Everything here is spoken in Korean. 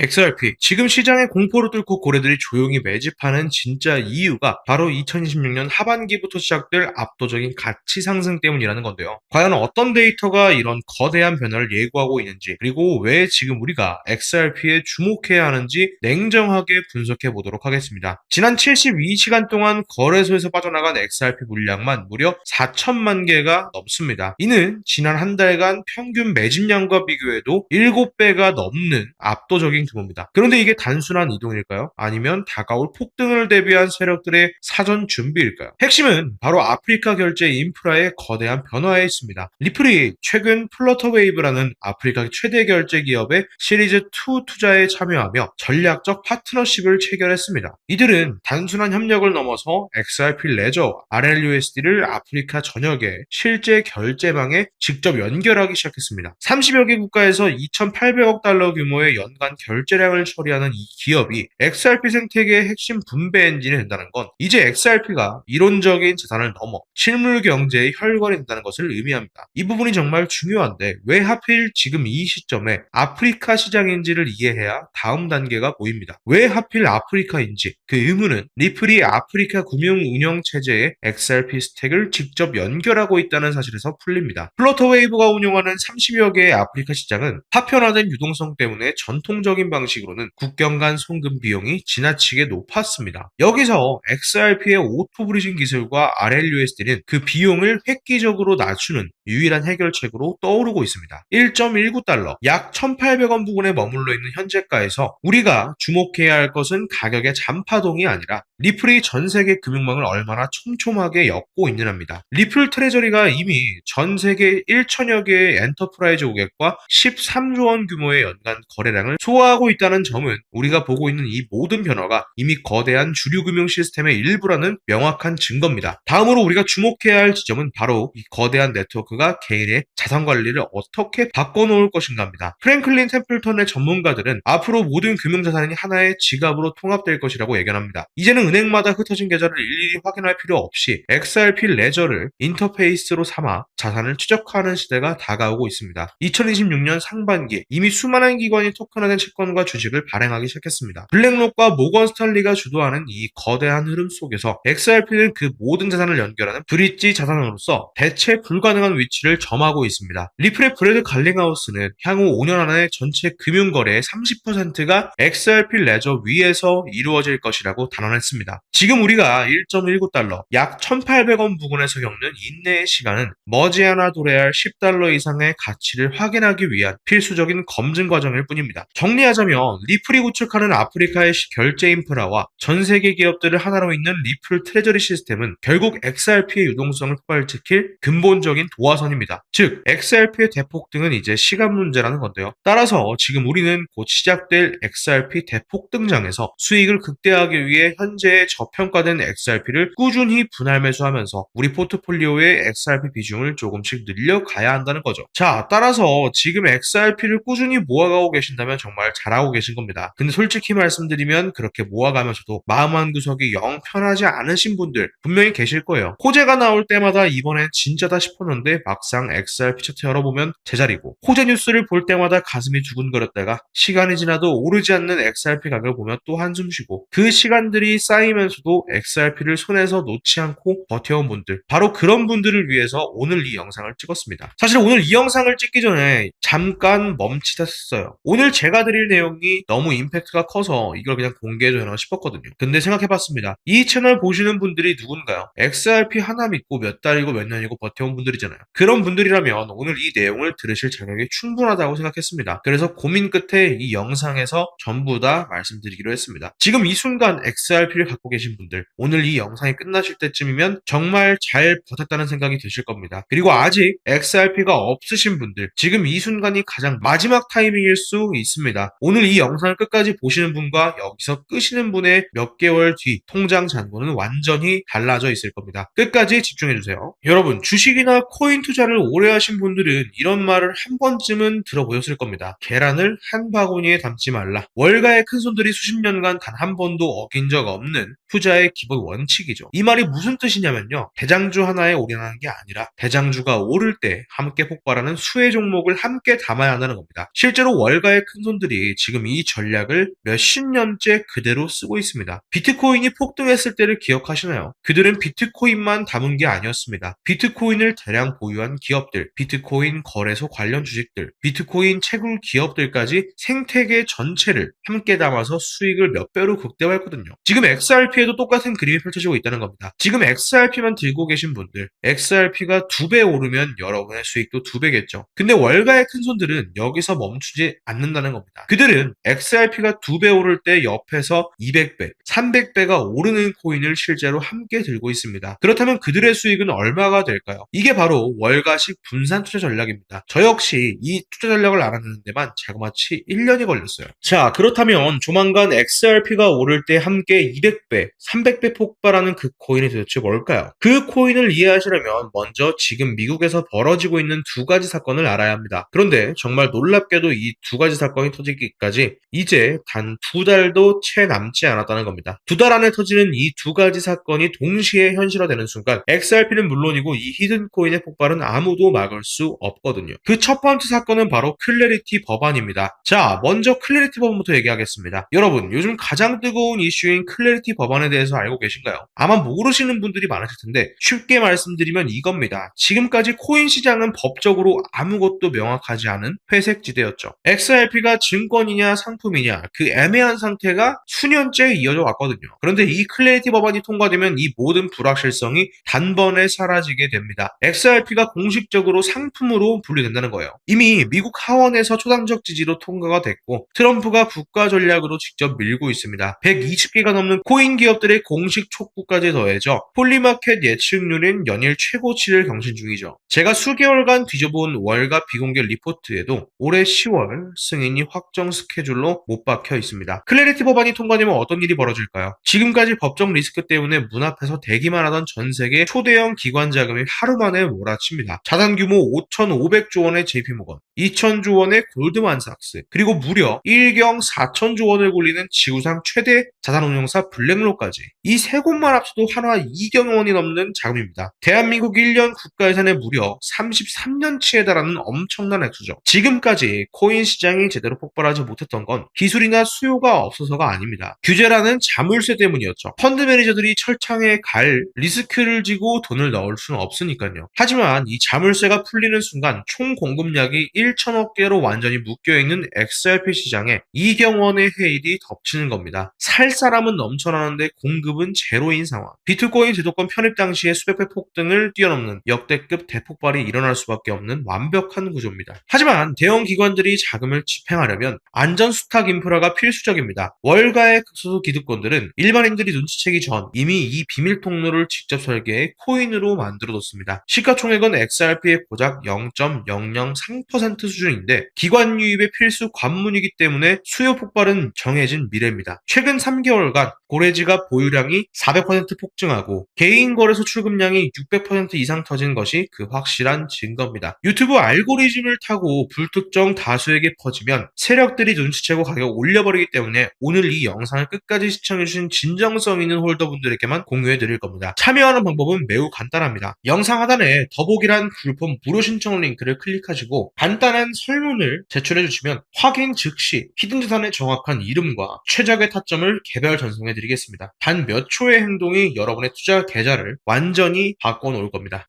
XRP. 지금 시장의 공포를 뚫고 고래들이 조용히 매집하는 진짜 이유가 바로 2026년 하반기부터 시작될 압도적인 가치 상승 때문이라는 건데요. 과연 어떤 데이터가 이런 거대한 변화를 예고하고 있는지, 그리고 왜 지금 우리가 XRP에 주목해야 하는지 냉정하게 분석해 보도록 하겠습니다. 지난 72시간 동안 거래소에서 빠져나간 XRP 물량만 무려 4천만 개가 넘습니다. 이는 지난 한 달간 평균 매집량과 비교해도 7배가 넘는 압도적인 규모입니다. 그런데 이게 단순한 이동일까요? 아니면 다가올 폭등을 대비한 세력들의 사전 준비일까요? 핵심은 바로 아프리카 결제 인프라의 거대한 변화에 있습니다. 리플이 최근 플러터웨이브라는 아프리카 최대 결제 기업의 시리즈 2 투자에 참여하며 전략적 파트너십을 체결했습니다. 이들은 단순한 협력을 넘어서 XRP 레저와 RLUSD를 아프리카 전역의 실제 결제망에 직접 연결하기 시작했습니다. 30여 개 국가에서 2,800억 달러 규모의 연간 결제량을 처리하는 이 기업이 XRP 생태계의 핵심 분배 엔진이 된다는 건 이제 XRP가 이론적인 자산을 넘어 실물 경제의 혈관이 된다는 것을 의미합니다. 이 부분이 정말 중요한데 왜 하필 지금 이 시점에 아프리카 시장인지를 이해해야 다음 단계가 보입니다. 왜 하필 아프리카인지 그 의문은 리플이 아프리카 금융 운영 체제에 XRP 스택을 직접 연결하고 있다는 사실에서 풀립니다. 플러터웨이브가 운영하는 30여 개의 아프리카 시장은 파편화된 유동성 때문에 전통적인 방식으로는 국경 간 송금 비용이 지나치게 높았습니다. 여기서 XRP의 오토 브리징 기술과 RLUSD는 그 비용을 획기적으로 낮추는 유일한 해결책으로 떠오르고 있습니다. 1.19달러, 약 1,800원 부근에 머물러 있는 현재가에서 우리가 주목해야 할 것은 가격의 잔파동이 아니라 리플이 전 세계 금융망을 얼마나 촘촘하게 엮고 있느냐입니다. 리플 트레저리가 이미 전 세계 1천여 개의 엔터프라이즈 고객과 13조 원 규모의 연간 거래량을 소화하고 있다는 점은 우리가 보고 있는 이 모든 변화가 이미 거대한 주류 금융 시스템의 일부라는 명확한 증거입니다. 다음으로 우리가 주목해야 할 지점은 바로 이 거대한 네트워크가 개인의 자산 관리를 어떻게 바꿔놓을 것인가입니다. 프랭클린 템플턴의 전문가들은 앞으로 모든 금융자산이 하나의 지갑으로 통합될 것이라고 예견합니다. 이제는 은행마다 흩어진 계좌를 일일이 확인할 필요 없이 XRP 레저를 인터페이스로 삼아 자산을 추적하는 시대가 다가오고 있습니다. 2026년 상반기 이미 수많은 기관이 토큰화된 채권과 주식을 발행하기 시작했습니다. 블랙록과 모건 스탠리가 주도하는 이 거대한 흐름 속에서 XRP는 그 모든 자산을 연결하는 브릿지 자산으로서 대체 불가능한 위치를 점하고 있습니다. 리플의 브래드 갈링하우스는 향후 5년 안에 전체 금융거래의 30%가 XRP 레저 위에서 이루어질 것이라고 단언했습니다. 지금 우리가 1.19달러, 약 1,800원 부근에서 겪는 인내의 시간은 머지않아 도래할 10달러 이상의 가치를 확인하기 위한 필수적인 검증 과정일 뿐입니다. 정리하자면 리플이 구축하는 아프리카의 결제 인프라와 전 세계 기업들을 하나로 잇는 리플 트레저리 시스템은 결국 XRP의 유동성을 폭발시킬 근본적인 도화선입니다. 즉, XRP의 대폭등은 이제 시간 문제라는 건데요. 따라서 지금 우리는 곧 시작될 XRP 대폭등장에서 수익을 극대화하기 위해 현재의 저평가된 XRP를 꾸준히 분할 매수하면서 우리 포트폴리오의 XRP 비중을 조금씩 늘려가야 한다는 거죠. 자, 따라서 지금 XRP를 꾸준히 모아가고 계신다면 정말 잘하고 계신 겁니다. 근데 솔직히 말씀드리면 그렇게 모아가면서도 마음 한구석이 영 편하지 않으신 분들 분명히 계실 거예요. 호재가 나올 때마다 이번엔 진짜다 싶었는데 막상 XRP 차트 열어보면 제자리고, 호재 뉴스를 볼 때마다 가슴이 두근거렸다가 시간이 지나도 오르지 않는 XRP 가격을 보면 또 한숨 쉬고, 그 시간들이 쌓이면서도 XRP를 손에서 놓지 않고 버텨온 분들, 바로 그런 분들을 위해서 오늘 이 영상을 찍었습니다. 사실 오늘 이 영상을 찍기 전에 잠깐 멈칫 했어요. 오늘 제가 드릴 내용이 너무 임팩트가 커서 이걸 그냥 공개해도 되나 싶었거든요. 근데 생각해봤습니다. 이 채널 보시는 분들이 누군가요? XRP 하나 믿고 몇 달이고 몇 년이고 버텨온 분들이잖아요. 그런 분들이라면 오늘 이 내용을 들으실 자격이 충분하다고 생각했습니다. 그래서 고민 끝에 이 영상에서 전부 다 말씀드리기로 했습니다. 지금 이 순간 XRP를 갖고 계신 분들, 오늘 이 영상이 끝나실 때쯤이면 정말 잘 버텼다는 생각이 드실 겁니다. 그리고 아직 XRP가 없으신 분들, 지금 이 순간이 가장 마지막 타이밍일 수 있습니다. 오늘 이 영상을 끝까지 보시는 분과 여기서 끄시는 분의 몇 개월 뒤 통장 잔고는 완전히 달라져 있을 겁니다. 끝까지 집중해주세요. 여러분, 주식이나 코인 투자를 오래 하신 분들은 이런 말을 한 번쯤은 들어보셨을 겁니다. 계란을 한 바구니에 담지 말라. 월가의 큰손들이 수십 년간 단 한 번도 어긴 적 없는 투자의 기본 원칙이죠. 이 말이 무슨 뜻이냐면요, 대장주 하나에 올인하는 게 아니라 대장주가 오를 때 함께 폭발하는 수혜 종목을 함께 담아야 한다는 겁니다. 실제로 월가의 큰손들이 기업들이 지금 이 전략을 몇십 년째 그대로 쓰고 있습니다. 비트코인이 폭등했을 때를 기억하시나요? 그들은 비트코인만 담은 게 아니었습니다. 비트코인을 대량 보유한 기업들, 비트코인 거래소 관련 주식들, 비트코인 채굴 기업들까지 생태계 전체를 함께 담아서 수익을 몇 배로 극대화했거든요. 지금 XRP에도 똑같은 그림이 펼쳐지고 있다는 겁니다. 지금 XRP만 들고 계신 분들, XRP가 2배 오르면 여러분의 수익도 2배겠죠. 근데 월가의 큰손들은 여기서 멈추지 않는다는 겁니다. 그들은 XRP가 2배 오를 때 옆에서 200배, 300배가 오르는 코인을 실제로 함께 들고 있습니다. 그렇다면 그들의 수익은 얼마가 될까요? 이게 바로 월가식 분산 투자 전략입니다. 저 역시 이 투자 전략을 알아내는 데만 자그마치 1년이 걸렸어요. 자, 그렇다면 조만간 XRP가 오를 때 함께 200배, 300배 폭발하는 그 코인이 도대체 뭘까요? 그 코인을 이해하시려면 먼저 지금 미국에서 벌어지고 있는 두 가지 사건을 알아야 합니다. 그런데 정말 놀랍게도 이 두 가지 사건이 터지기까지 이제 단 2달도 채 남지 않았다는 겁니다. 2달 안에 터지는 이 두 가지 사건이 동시에 현실화되는 순간 XRP는 물론이고 이 히든 코인의 폭발은 아무도 막을 수 없거든요. 그 첫 번째 사건은 바로 클래리티 법안입니다. 자, 먼저 클래리티 법안부터 얘기하겠습니다. 여러분, 요즘 가장 뜨거운 이슈인 클래리티 법안에 대해서 알고 계신가요? 아마 모르시는 분들이 많으실 텐데 쉽게 말씀드리면 이겁니다. 지금까지 코인 시장은 법적으로 아무것도 명확하지 않은 회색지대였죠. XRP가 증권이냐 상품이냐 그 애매한 상태가 수년째 이어져 왔거든요. 그런데 이 클래리티 법안이 통과되면 이 모든 불확실성이 단번에 사라지게 됩니다. XRP가 공식적으로 상품으로 분류된다는 거예요. 이미 미국 하원에서 초당적 지지로 통과가 됐고 트럼프가 국가 전략으로 직접 밀고 있습니다. 120개가 넘는 코인 기업들의 공식 촉구까지 더해져 폴리마켓 예측률인 연일 최고치를 경신 중이죠. 제가 수개월간 뒤져본 월가 비공개 리포트에도 올해 10월 승인이 확정 스케줄로 못 박혀 있습니다. 클래리티 법안이 통과되면 어떤 일이 벌어질까요? 지금까지 법적 리스크 때문에 문 앞에서 대기만 하던 전 세계 초대형 기관 자금이 하루 만에 몰아칩니다. 자산 규모 5,500조 원의 JP모건, 2,000조 원의 골드만삭스, 그리고 무려 1경 4,000조 원을 굴리는 지구상 최대 자산운용사 블랙록까지 이 세 곳만 합쳐도 한화 2경 원이 넘는 자금입니다. 대한민국 1년 국가예산의 무려 33년치에 달하는 엄청난 액수죠. 지금까지 코인 시장이 제대로 폭발하지 못했던 건 기술이나 수요가 없어서가 아닙니다. 규제라는 자물쇠 때문이었죠. 펀드 매니저들이 철창에 갈 리스크를 지고 돈을 넣을 수는 없으니까요. 하지만 이 자물쇠가 풀리는 순간 총 공급량이 1천억 개로 완전히 묶여있는 XRP 시장에 이경원의 해일이 덮치는 겁니다. 살 사람은 넘쳐나는데 공급은 제로인 상황. 비트코인 제도권 편입 당시에 수백 배 폭등을 뛰어넘는 역대급 대폭발이 일어날 수밖에 없는 완벽한 구조입니다. 하지만 대형 기관들이 자금을 집행하려면 안전 수탁 인프라가 필수적입니다. 월가의 극소수 기득권들은 일반인들이 눈치채기 전 이미 이 비밀 통로를 직접 설계해 코인으로 만들어뒀습니다. 시가총액은 XRP의 고작 0.003% 수준인데 기관 유입의 필수 관문이기 때문에 수요 폭발은 정해진 미래입니다. 최근 3개월간 고래지갑 보유량이 400% 폭증하고 개인 거래소 출금량이 600% 이상 터진 것이 그 확실한 증거입니다. 유튜브 알고리즘을 타고 불특정 다수에게 퍼지면 세력들이 눈치채고 가격 올려버리기 때문에 오늘 이 영상을 끝까지 시청해주신 진정성 있는 홀더분들에게만 공유해드릴 겁니다. 참여하는 방법은 매우 간단합니다. 영상 하단에 더보기란 구글폼 무료 신청 링크를 클릭하시고 간단한 설문을 제출해주시면 확인 즉시 히든자산의 정확한 이름과 최적의 타점을 개별 전송해드리겠습니다. 단 몇 초의 행동이 여러분의 투자 계좌를 완전히 바꿔놓을 겁니다.